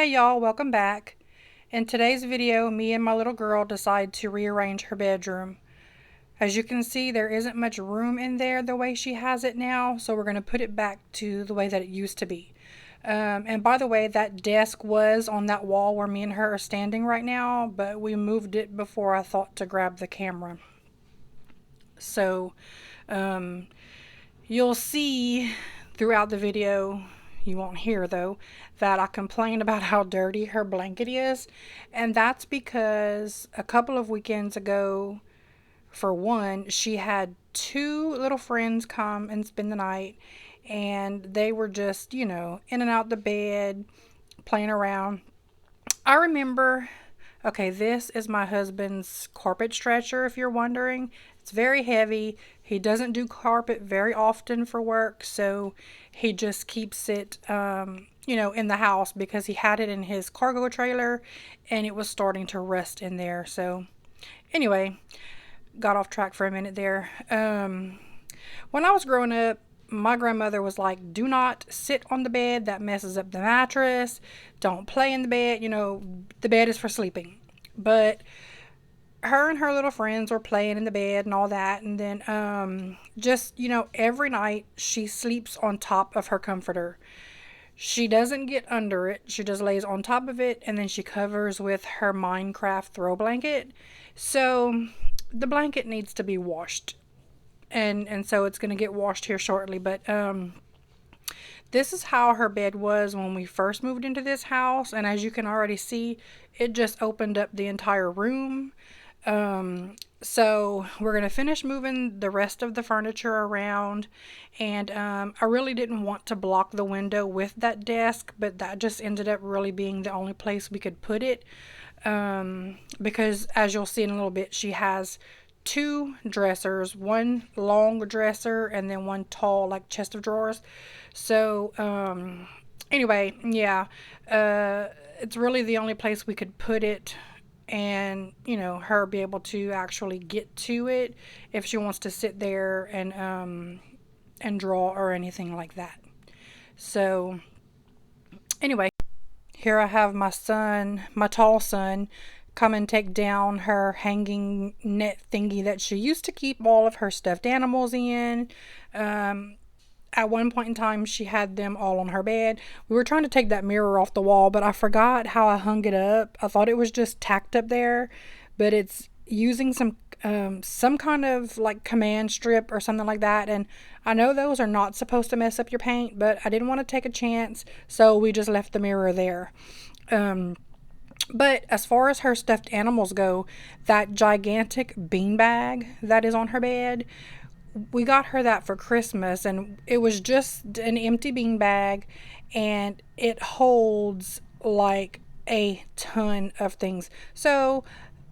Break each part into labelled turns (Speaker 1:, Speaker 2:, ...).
Speaker 1: Hey y'all, welcome back. In today's video, me and my little girl decide to rearrange her bedroom. As you can see, there isn't much room in there the way she has it now, so we're going to put it back to the way that it used to be. And by the way, that desk was on that wall where me and her are standing right now, but we moved it before I thought to grab the camera. So, you'll see throughout the video, you won't hear though, that I complain about how dirty her blanket is. And that's because a couple of weekends ago, for one, she had two little friends come and spend the night, and they were just, in and out the bed, playing around. I remember, okay, this is my husband's carpet stretcher, if you're wondering. It's very heavy. He doesn't do carpet very often for work, so he just keeps it, in the house because he had it in his cargo trailer and it was starting to rust in there. So anyway, got off track for a minute there. When I was growing up, my grandmother was like, do not sit on the bed. That messes up the mattress. Don't play in the bed. The bed is for sleeping. But her and her little friends were playing in the bed and all that. And then every night she sleeps on top of her comforter. She doesn't get under it. She just lays on top of it, and then she covers with her Minecraft throw blanket. So the blanket needs to be washed. And so it's going to get washed here shortly. But this is how her bed was when we first moved into this house. And as you can already see, it just opened up the entire room. So we're going to finish moving the rest of the furniture around. And I really didn't want to block the window with that desk, but that just ended up really being the only place we could put it. Because as you'll see in a little bit, she has two dressers, one long dresser and then one tall like chest of drawers. So anyway, yeah, it's really the only place we could put it, and her be able to actually get to it if she wants to sit there and draw or anything like that. So anyway, here I have my son, my tall son, come and take down her hanging net thingy that she used to keep all of her stuffed animals in. At one point in time, she had them all on her bed. We were trying to take that mirror off the wall, but I forgot how I hung it up. I thought it was just tacked up there, but it's using some kind of like command strip or something like that. And I know those are not supposed to mess up your paint, but I didn't want to take a chance, so we just left the mirror there. But as far as her stuffed animals go, that gigantic beanbag that is on her bed, we got her that for Christmas, and it was just an empty beanbag, and it holds like a ton of things. So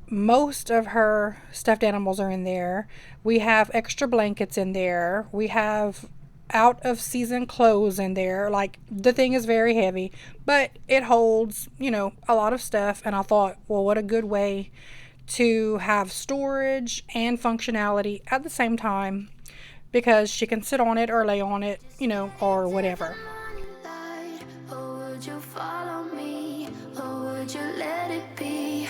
Speaker 1: most of her stuffed animals are in there. We have extra blankets in there. We have out of season clothes in there. Like, the thing is very heavy, but it holds, a lot of stuff. And I thought, well, what a good way to have storage and functionality at the same time, because she can sit on it or lay on it, or whatever.
Speaker 2: Would you follow me, or would you let it be?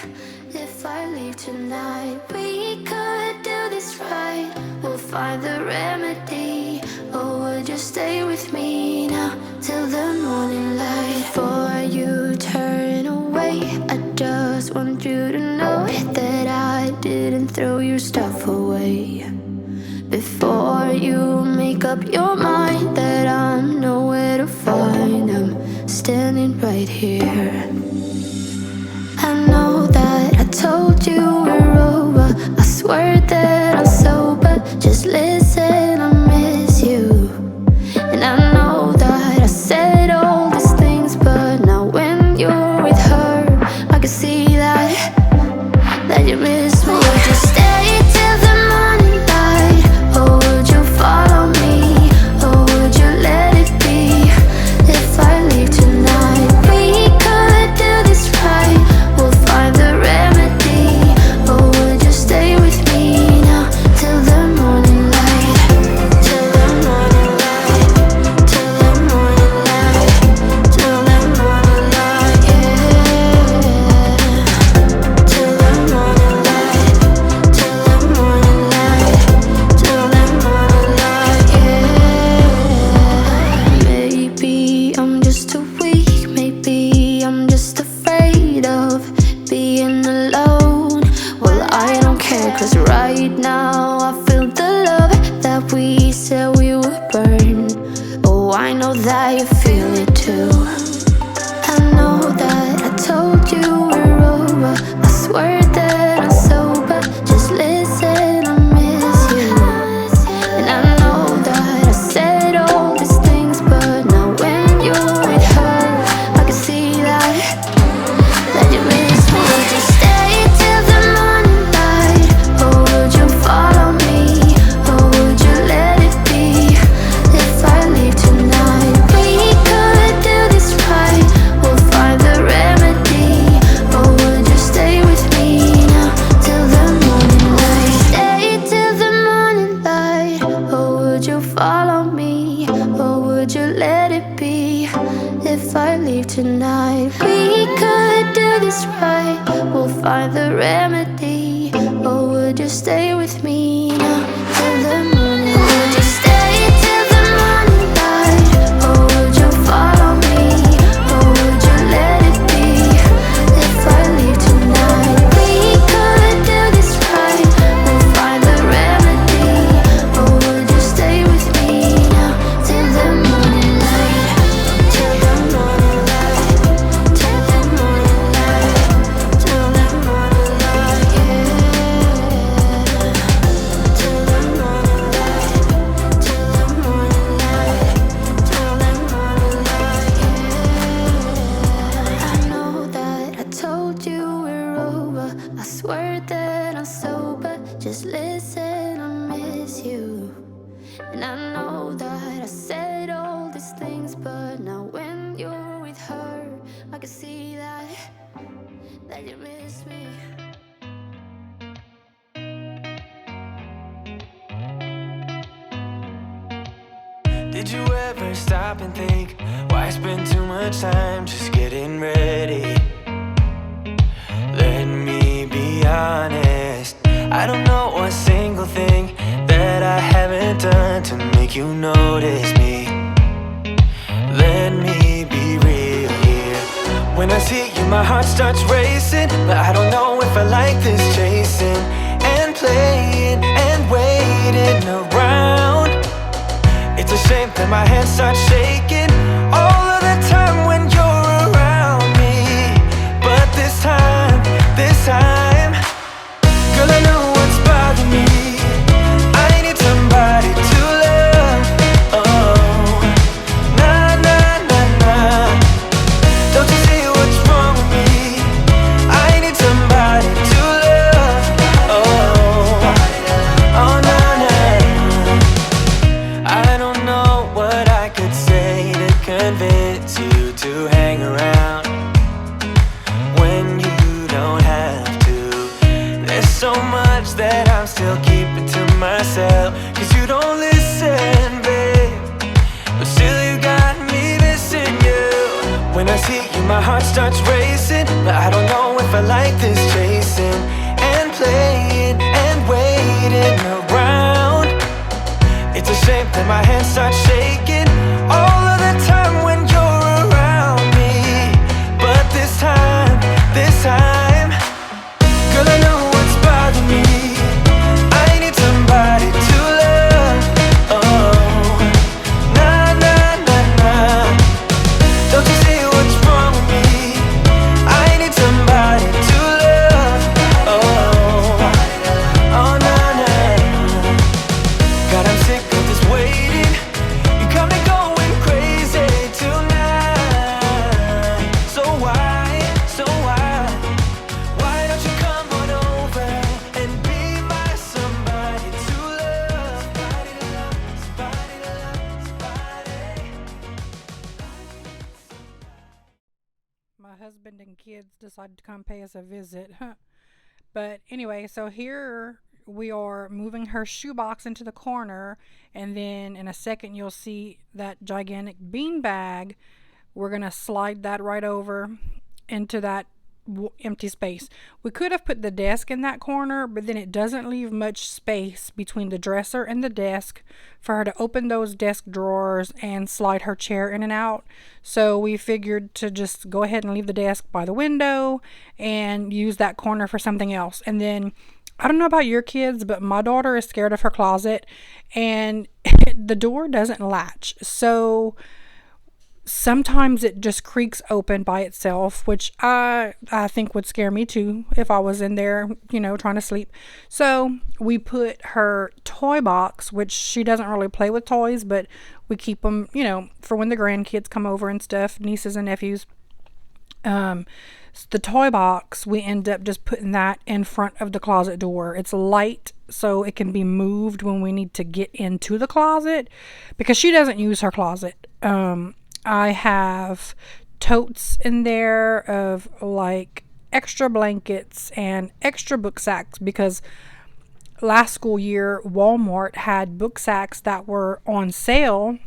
Speaker 2: If I leave tonight, we could do this right. We'll find the remedy. Or would you stay with me now till the morning light? Before you turn away, I just want you to know that I didn't throw your stuff away. Before you make up your mind that I'm nowhere to find, I'm standing right here. I know that I told you we're over. I swear that I'm sober. Just listen, I miss you. And I know that I said all these things, but now when you're with her, I can see that you miss me. Would you stay till the morning light, or would you follow me, or would you let it be? If I leave tonight, we could do this right. We'll find the remedy. Or would you stay with me now till the morning light? Till the morning light. Till the morning light. Till the morning light, yeah. 'cause right now I feel the love that we said we would burn. Oh, I know that you feel it too. I know that I told you we're over. I swear that I'm sober. Just listen, I miss you. And I know that I said all these things, but now when you're with her, I can see that you miss me. Would you stay till the morning light? Or would you follow me? Or would you let it be? If I leave tonight, we could do this right. We'll find the remedy. Or would you stay with me now till the morning light? Stay till the morning light. Or would you follow me? Or would you let it be? If I leave tonight, we could do this right. We'll find the remedy. Or would you stay with me now till the morning light? Would you stay till the morning light? Or would you follow me? Or would you let it be? If I leave tonight, we could do this right. We'll find the remedy. Or would you stay with me now till the morning light? Till the morning light. Till the morning light. Till the morning light, yeah. Till the morning light. Till the morning light. Till the morning light, yeah. I know that I told you we're over. I swear that I'm sober. Just listen, I miss you. And I know that I said all these things, but now when you're with her, I can see that you miss me.
Speaker 3: Did you ever stop and think, why spend too much time just getting ready? Let me be honest, I don't know a single thing that I haven't done to make you notice me. Let me be real here. When I see you, my heart starts racing, but I don't know if I like this chasing and playing and waiting around. It's a shame that my hands start shaking all of the time when you're around me. But this time, girl, I know what's bothering me. I need somebody to love. Oh, nah, nah, nah, nah. Don't you see what's wrong with me? I need somebody to love. Oh, oh, nah, nah. I don't know what I could say to convince you to hang around when you don't have to. There's so much that I'm still keeping to myself, 'cause you don't listen, babe. But still you got me missing you. When I see you, my heart starts racing, but I don't know if I like this chasing and playing and waiting around. It's a shame that my hands start shaking all of the time when you're around me. But this time, girl, I know what's bothering me. I need somebody to love. Oh, nah, nah, nah, nah. Don't you see what's wrong with me? I need somebody to love. Oh, oh, nah, nah. God, I'm sick of this waiting. You got me going crazy tonight. So why don't you come on over and be my somebody to love? Somebody to love, somebody to love, somebody.
Speaker 1: My husband and kids decided to come pay us a visit. But anyway, so here we are moving her shoebox into the corner, and then in a second you'll see that gigantic bean bag. We're going to slide that right over into that empty space. We could have put the desk in that corner, but then it doesn't leave much space between the dresser and the desk for her to open those desk drawers and slide her chair in and out. So we figured to just go ahead and leave the desk by the window and use that corner for something else. And then I don't know about your kids, but my daughter is scared of her closet, and the door doesn't latch. So sometimes it just creaks open by itself, which I think would scare me too if I was in there, trying to sleep. So we put her toy box, which she doesn't really play with toys, but we keep them, for when the grandkids come over and stuff, nieces and nephews. Um, the toy box, we end up just putting that in front of the closet door. It's light, so it can be moved when we need to get into the closet because she doesn't use her closet. I have totes in there of like extra blankets and extra book sacks because last school year Walmart had book sacks that were on sale,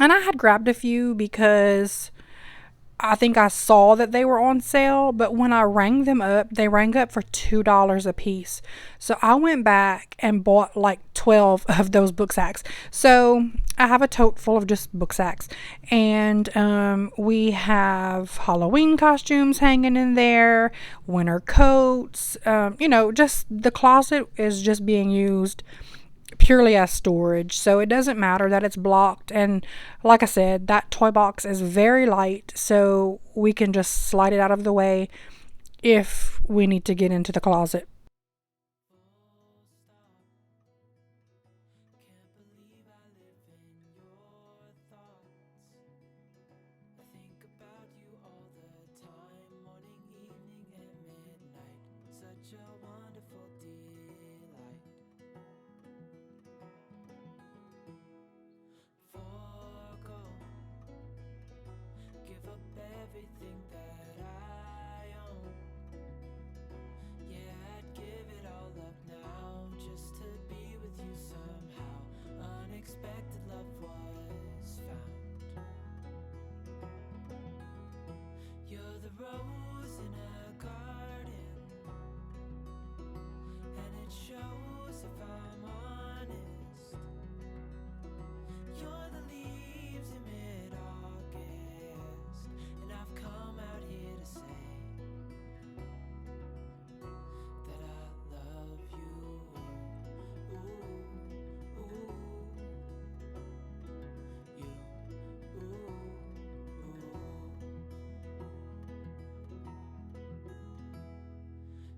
Speaker 1: and I had grabbed a few because I think I saw that they were on sale, but when I rang them up, they rang up for $2 a piece. So I went back and bought like 12 of those book sacks. So I have a tote full of just book sacks. And we have Halloween costumes hanging in there, winter coats. Just the closet is just being used purely as storage, so it doesn't matter that it's blocked. And like I said, that toy box is very light, so we can just slide it out of the way if we need to get into the closet.
Speaker 3: Can't believe I live in your thoughts. I think about you all the time, morning, evening, and midnight. Such a wonderful delight. Forgo, give up everything that I own. Yeah, I'd give it all up now just to be with you somehow. Unexpected love was found. You're the rose in a garden, and it shows if I'm honest. You're the leaves in mid-August, and I've come out here to say that I love you. Ooh, ooh, you, ooh,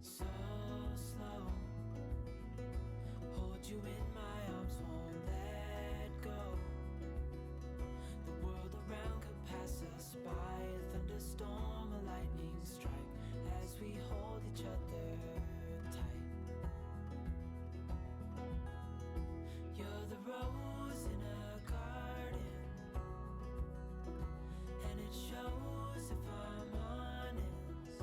Speaker 3: so slow. Hold you in my arms, won't let go. The world around could pass us by, a thunderstorm, a lightning strike, as we hold each other tight. You're the rose in a garden, and it shows if I'm honest.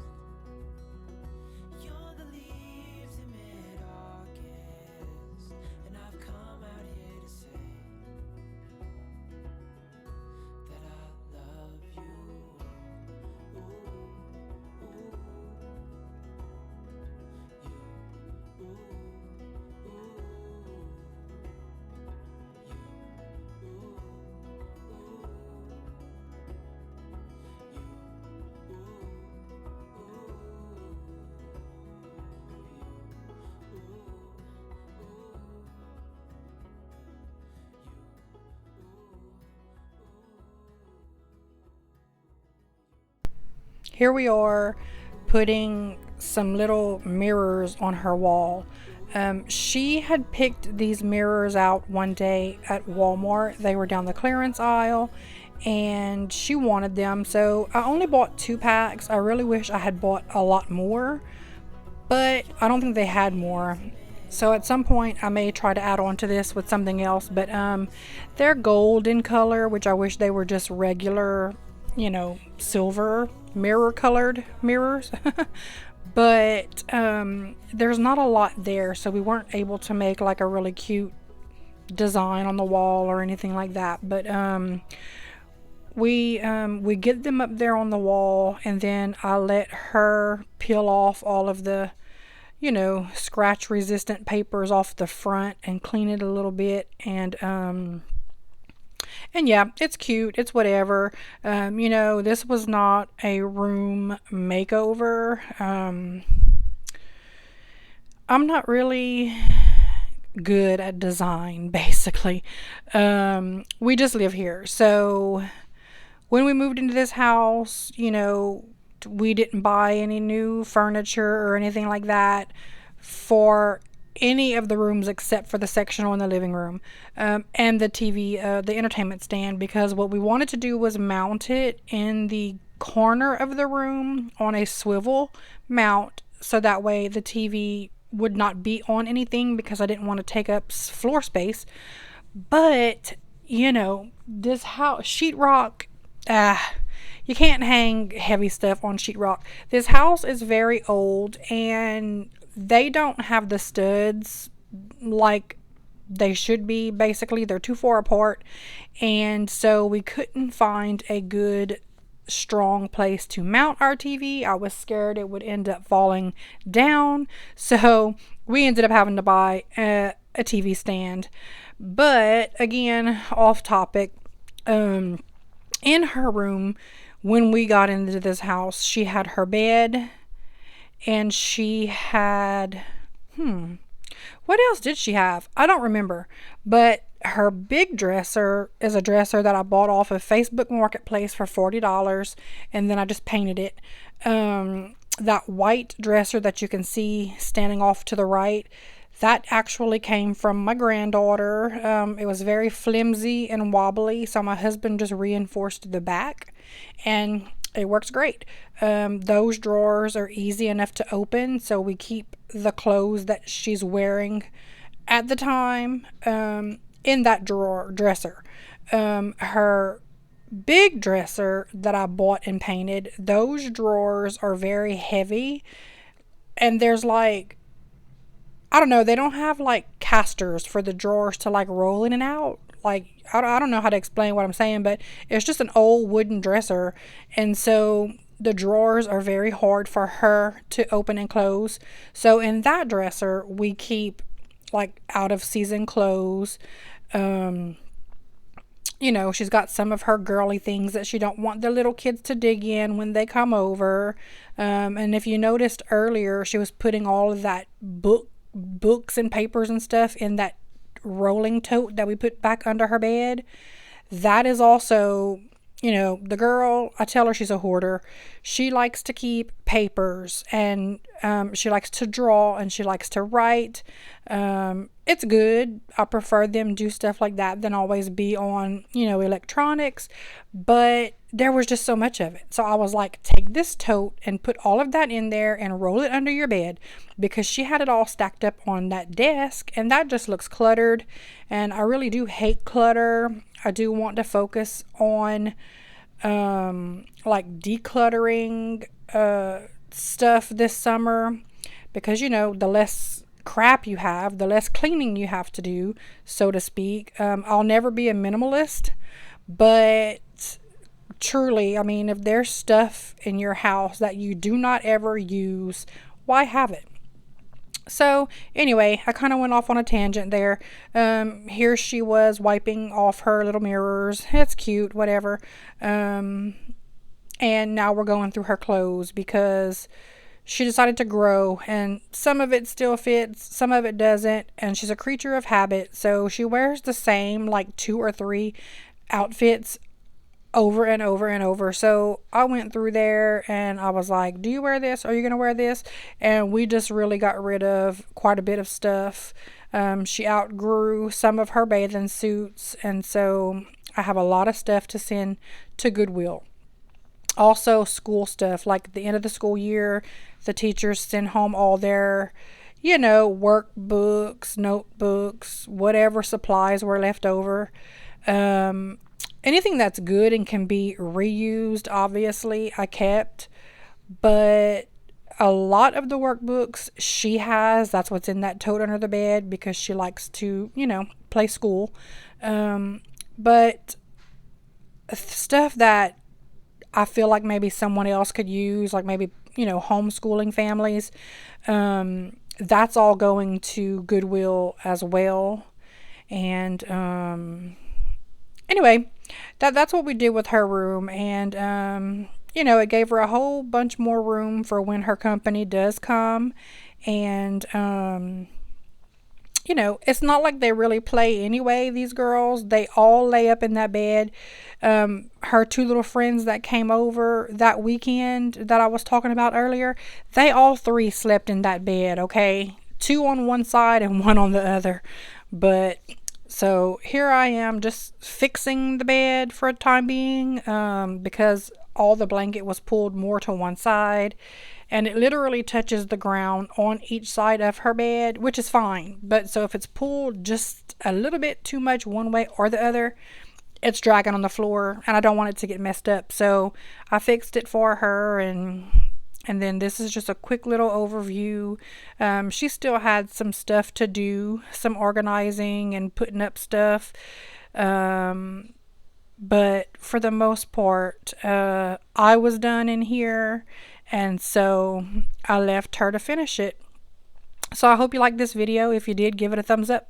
Speaker 3: You're the leaves in mid-August, and I've come out here to say that I love you. Ooh, ooh, you, ooh, ooh, you, ooh,
Speaker 1: Here we are putting some little mirrors on her wall. She had picked these mirrors out one day at Walmart. They were down the clearance aisle and she wanted them. So I only bought 2 packs. I really wish I had bought a lot more, but I don't think they had more. So at some point I may try to add on to this with something else, but they're gold in color, which I wish they were just regular, silver mirror colored mirrors. But there's not a lot there, so we weren't able to make like a really cute design on the wall or anything like that. But we get them up there on the wall, and then I let her peel off all of the scratch resistant papers off the front and clean it a little bit. And yeah, it's cute. It's whatever. This was not a room makeover. I'm not really good at design, basically. We just live here. So when we moved into this house, we didn't buy any new furniture or anything like that for any of the rooms except for the sectional in the living room, and the TV, the entertainment stand, because what we wanted to do was mount it in the corner of the room on a swivel mount, so that way the TV would not be on anything because I didn't want to take up floor space. But, this house, sheetrock, you can't hang heavy stuff on sheetrock. This house is very old and they don't have the studs like they should be. Basically, they're too far apart, and so we couldn't find a good strong place to mount our TV. I was scared it would end up falling down, so we ended up having to buy a TV stand. But again, off topic. In her room, when we got into this house, she had her bed, and she had, what else did she have? I don't remember. But her big dresser is a dresser that I bought off of Facebook Marketplace for $40, and then I just painted it. That white dresser that you can see standing off to the right, that actually came from my granddaughter. It was very flimsy and wobbly, so my husband just reinforced the back, and it works great. Those drawers are easy enough to open, so we keep the clothes that she's wearing at the time in that dresser. Her big dresser that I bought and painted, those drawers are very heavy, and there's like, I don't know, they don't have like casters for the drawers to like roll in and out. Like, I don't know how to explain what I'm saying, but it's just an old wooden dresser. And so the drawers are very hard for her to open and close. So in that dresser, we keep like out of season clothes. She's got some of her girly things that she don't want the little kids to dig in when they come over. And if you noticed earlier, she was putting all of that books and papers and stuff in that rolling tote that we put back under her bed. That is also, the girl, I tell her she's a hoarder. She likes to keep papers, and she likes to draw, and she likes to write. It's good. I prefer them do stuff like that than always be on, electronics. But there was just so much of it. So I was like, take this tote and put all of that in there and roll it under your bed, because she had it all stacked up on that desk, and that just looks cluttered. And I really do hate clutter. I do want to focus on like decluttering stuff this summer, because the less crap you have, the less cleaning you have to do, so to speak. I'll never be a minimalist, but truly, I mean, if there's stuff in your house that you do not ever use, why have it? So anyway, I kind of went off on a tangent there. Here she was wiping off her little mirrors. It's cute, whatever. And now we're going through her clothes, because she decided to grow, and some of it still fits, some of it doesn't, and she's a creature of habit, so she wears the same like 2 or 3 outfits over and over and over. So I went through there and I was like, do you wear this? Are you going to wear this? And we just really got rid of quite a bit of stuff. She outgrew some of her bathing suits, and so I have a lot of stuff to send to Goodwill. Also, school stuff, like at the end of the school year, the teachers send home all their, workbooks, notebooks, whatever supplies were left over. Anything that's good and can be reused, obviously, I kept. But a lot of the workbooks she has, that's what's in that tote under the bed, because she likes to, play school. But stuff that I feel like maybe someone else could use, like maybe, homeschooling families, that's all going to Goodwill as well. And anyway, that's what we did with her room. And it gave her a whole bunch more room for when her company does come. And you know, it's not like they really play anyway, these girls. They all lay up in that bed. Her two little friends that came over that weekend that I was talking about earlier, they all three slept in that bed, okay? Two on one side and one on the other. But so here I am just fixing the bed for a time being, because all the blanket was pulled more to one side, and it literally touches the ground on each side of her bed, which is fine. But so if it's pulled just a little bit too much one way or the other, it's dragging on the floor, and I don't want it to get messed up. So I fixed it for her, and then this is just a quick little overview. She still had some stuff to do, some organizing and putting up stuff. But for the most part, I was done in here, and so I left her to finish it. So I hope you liked this video. If you did, give it a thumbs up.